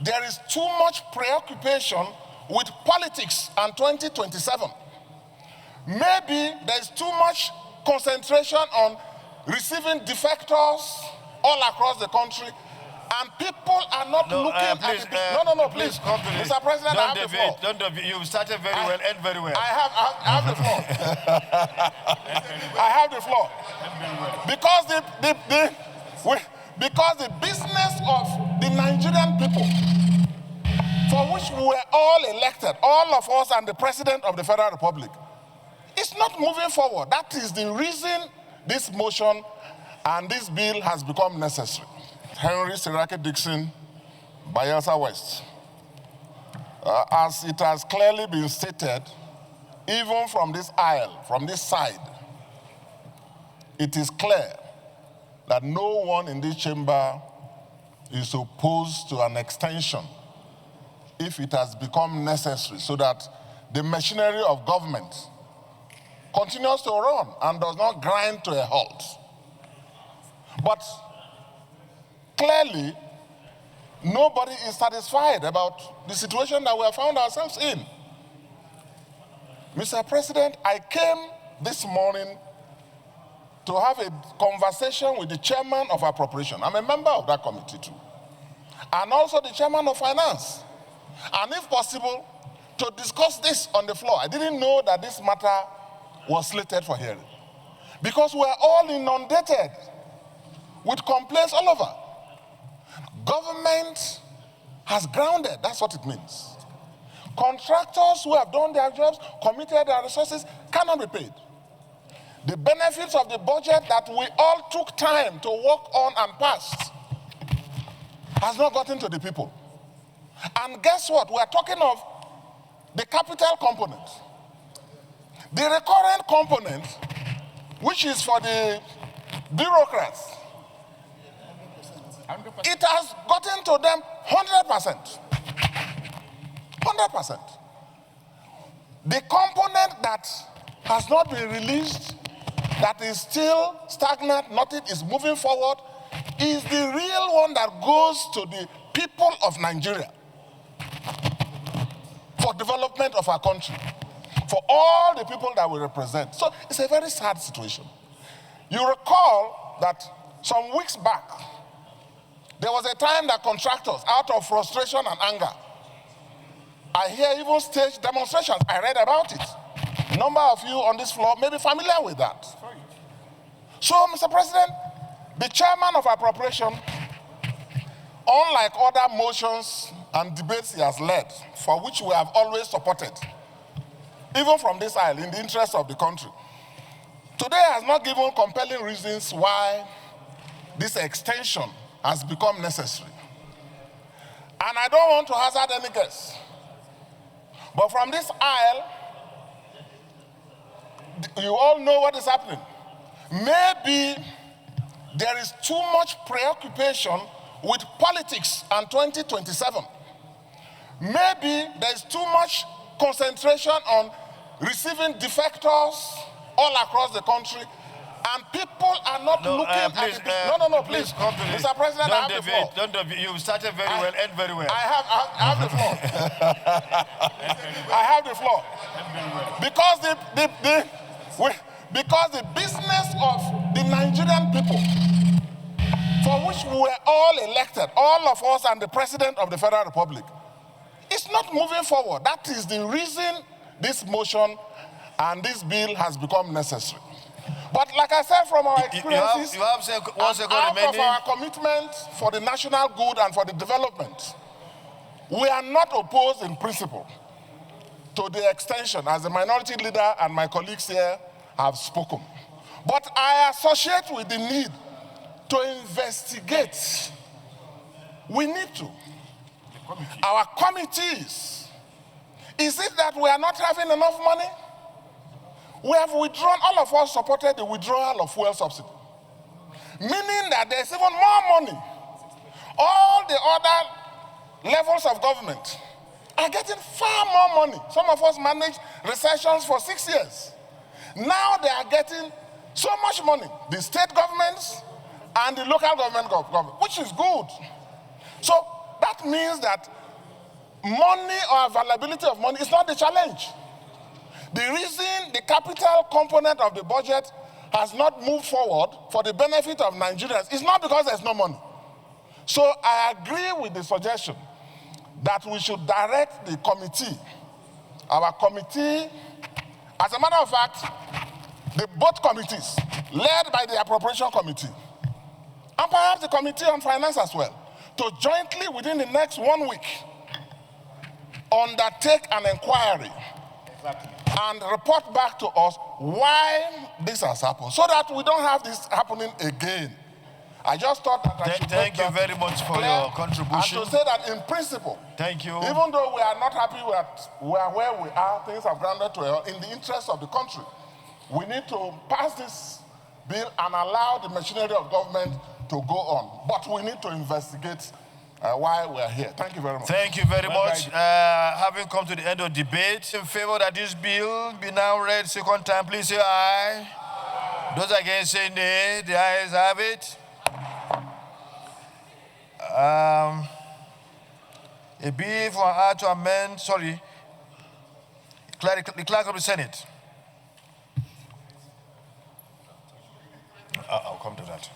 there is too much preoccupation with politics and 2027. Maybe there's too much concentration on receiving defectors all across the country, and people are not looking at it. Please. Mr. President, I have the floor. You started very well, end very well. I have the floor. I have the floor. Because the business of the Nigerian people, for which we were all elected, all of us and the President of the Federal Republic, is not moving forward. That is the reason this motion and this bill has become necessary. Henry Seriake Dickson, Bayelsa West. As it has clearly been stated, even from this aisle, from this side, it is clear that no one in this chamber is opposed to an extension if it has become necessary so that the machinery of government continues to run and does not grind to a halt. But clearly, nobody is satisfied about the situation that we have found ourselves in. Mr. President, I came this morning to have a conversation with the chairman of appropriation. I'm a member of that committee too. And also the chairman of finance. And if possible, to discuss this on the floor. I didn't know that this matter was slated for hearing. Because we're all inundated with complaints all over. Government has grounded, that's what it means. Contractors who have done their jobs, committed their resources, cannot be paid. The benefits of the budget that we all took time to work on and passed has not gotten to the people. And guess what? We are talking of the capital component. The recurrent component, which is for the bureaucrats, it has gotten to them 100%. 100%. The component that has not been released, that is still stagnant, nothing is moving forward, is the real one that goes to the people of Nigeria for development of our country, for all the people that we represent. So it's a very sad situation. You recall that some weeks back, there was a time that contractors, out of frustration and anger, I hear even stage demonstrations. I read about it. A number of you on this floor may be familiar with that. So, Mr. President, the chairman of appropriation, unlike other motions and debates he has led, for which we have always supported, even from this aisle, in the interest of the country, today has not given compelling reasons why this extension has become necessary. And I don't want to hazard any guess, but from this aisle, you all know what is happening. Maybe there is too much preoccupation with politics and 2027. Maybe there is too much concentration on receiving defectors all across the country, and people are not looking at it. Please. Mr. President, I have the floor. You started very well, end very well. I have the floor. I have the floor. Because the business of the Nigerian people, for which we were all elected, all of us and the President of the Federal Republic, is not moving forward. That is the reason this motion and this bill has become necessary. But like I said, from our experiences, you have one second out remaining. of our commitment for the national good and for the development, we are not opposed in principle to the extension, as the minority leader and my colleagues here have spoken. But I associate with the need to investigate. We need to. Our committees, is it that we are not having enough money? We have withdrawn, all of us supported the withdrawal of fuel subsidy, meaning that there's even more money. All the other levels of government are getting far more money. Some of us managed recessions for 6 years. Now they are getting so much money, the state governments and the local government, which is good. So that that means that money or availability of money is not the challenge. The reason the capital component of the budget has not moved forward for the benefit of Nigerians is not because there's no money. So I agree with the suggestion that we should direct the committee, our committee, as a matter of fact, both committees, led by the appropriation committee, and perhaps the committee on finance as well, to jointly within the next 1 week undertake an inquiry and report back to us why this has happened, so that we don't have this happening again. I just thought that I should thank you very much for your contribution. And to say that in principle, thank you. Even though we are not happy with where we are, things have grounded to in the interest of the country. We need to pass this bill and allow the machinery of government to go on. But we need to investigate why we are here. Thank you very much. Thank you very much. Having come to the end of debate, in favor that this bill be now read second time, please say aye. Aye. Those against say nay. The ayes have it. A bill for her to amend, the clerk of the Senate. I'll come to that.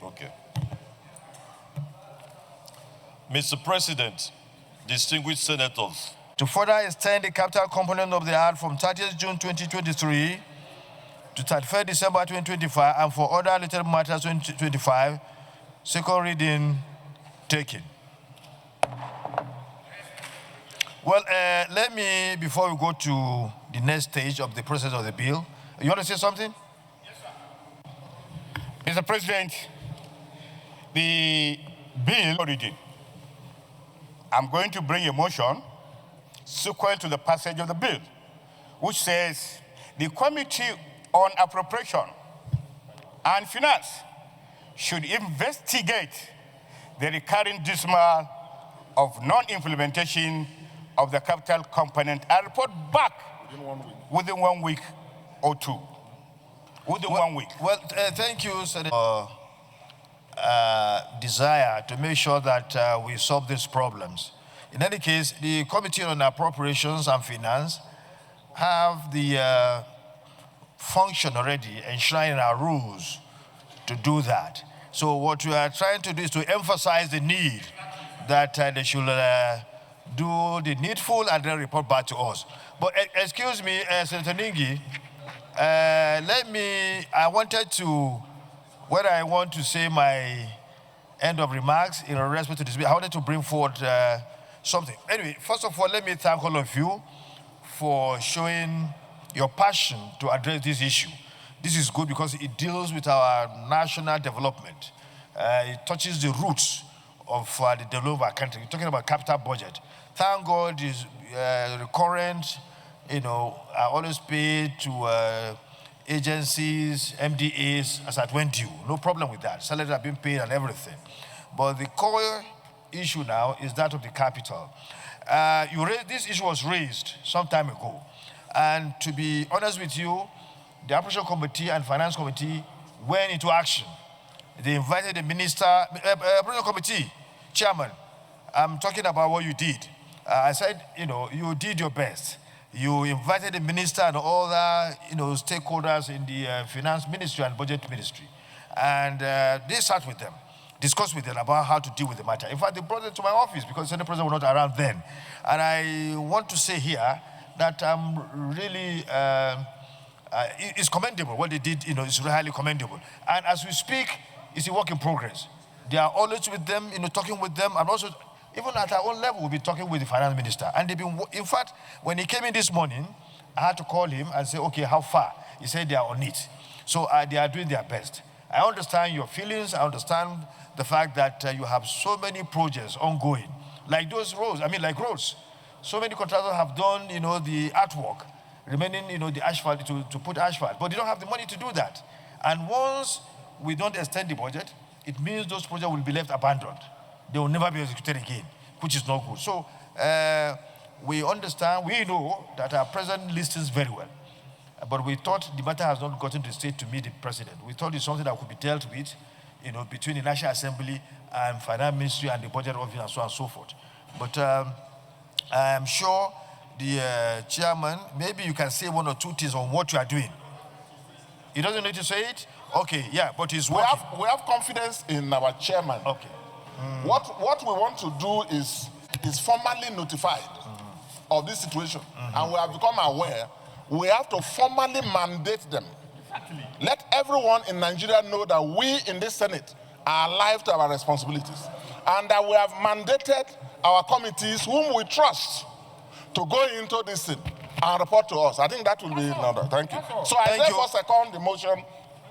Okay. Mr. President, distinguished senators. To further extend the capital component of the Act from 30th June 2023 to 31st December 2025 and for other related matters 2025, second reading taken. Well, let me, before we go to the next stage of the process of the bill, you want to say something? Yes, sir. Mr. President, the bill origin, I'm going to bring a motion sequel to the passage of the bill, which says the Committee on Appropriation and Finance should investigate the recurring dismal of non-implementation of the capital component and report back within 1 week or two. Within 1 week. Well, thank you, Senator. Desire to make sure that we solve these problems. In any case, the Committee on Appropriations and Finance have the function already enshrined in our rules to do that. So what we are trying to do is to emphasize the need that they should do the needful and then report back to us. But excuse me, Senator Ningi, I wanted to, whether I want to say my end of remarks in respect to this bill, I wanted to bring forward something. Anyway, first of all, let me thank all of you for showing your passion to address this issue. This is good because it deals with our national development. It touches the roots of the development of our country. We're talking about capital budget. Thank God is recurrent, are always paid to agencies, MDAs, as at when due. No problem with that. Salaries have been paid and everything. But the core issue now is that of the capital. This issue was raised some time ago. And to be honest with you, the Appropriation Committee and Finance Committee went into action. They invited the Minister, Appropriation Committee Chairman. I'm talking about what you did. I said, you did your best. You invited the Minister and all the, stakeholders in the Finance Ministry and Budget Ministry. And they sat with them, discussed with them about how to deal with the matter. In fact, they brought them to my office because the Senate President was not around then. And I want to say here that I'm really, it's commendable. What they did, is highly commendable. And as we speak, it's a work in progress. They are always with them, talking with them, and also, even at our own level, we'll be talking with the Finance Minister. And they've been, in fact, when he came in this morning, I had to call him and say, okay, how far? He said they are on it. So they are doing their best. I understand your feelings. I understand the fact that you have so many projects ongoing, like those roads, like roads. So many contractors have done, the artwork, remaining, the asphalt, to put asphalt, but they don't have the money to do that. And once we don't extend the budget, it means those projects will be left abandoned. They will never be executed again, which is not good. So we understand, we know that our president listens very well. But we thought the matter has not gotten to the state to meet the president. We thought it's something that could be dealt with, between the National Assembly and Finance Ministry and the Budget Office and so on and so forth. But I am sure the chairman, maybe you can say one or two things on what you are doing. He doesn't need to say it? Okay, yeah, but he's working. We have confidence in our chairman. Okay. What we want to do is formally notified of this situation. And we have become aware. We have to formally mandate them. Let everyone in Nigeria know that we in this Senate are alive to our responsibilities. And that we have mandated our committees, whom we trust, to go into this thing and report to us. I think that will be in order. Thank you. So I therefore second the motion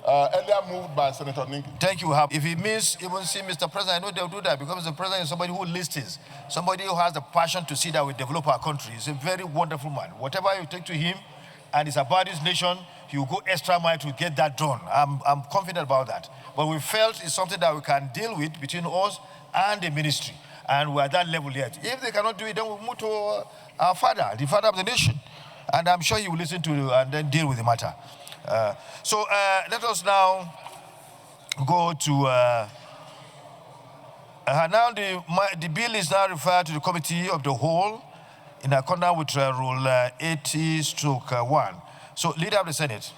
earlier moved by Senator Ningi. Thank you. If it means even see Mr. President, I know they'll do that because Mr. President is somebody who listens, somebody who has the passion to see that we develop our country. He's a very wonderful man. Whatever you take to him, and it's about his nation, he will go extra mile to get that done. I'm confident about that. But we felt it's something that we can deal with between us and the ministry. And we're at that level yet. If they cannot do it, then we'll move to our father, the father of the nation. And I'm sure he will listen to you and then deal with the matter. So let us now go to... now the bill is now referred to the Committee of the Whole in accordance with Rule 80/1. So, Leader of the Senate.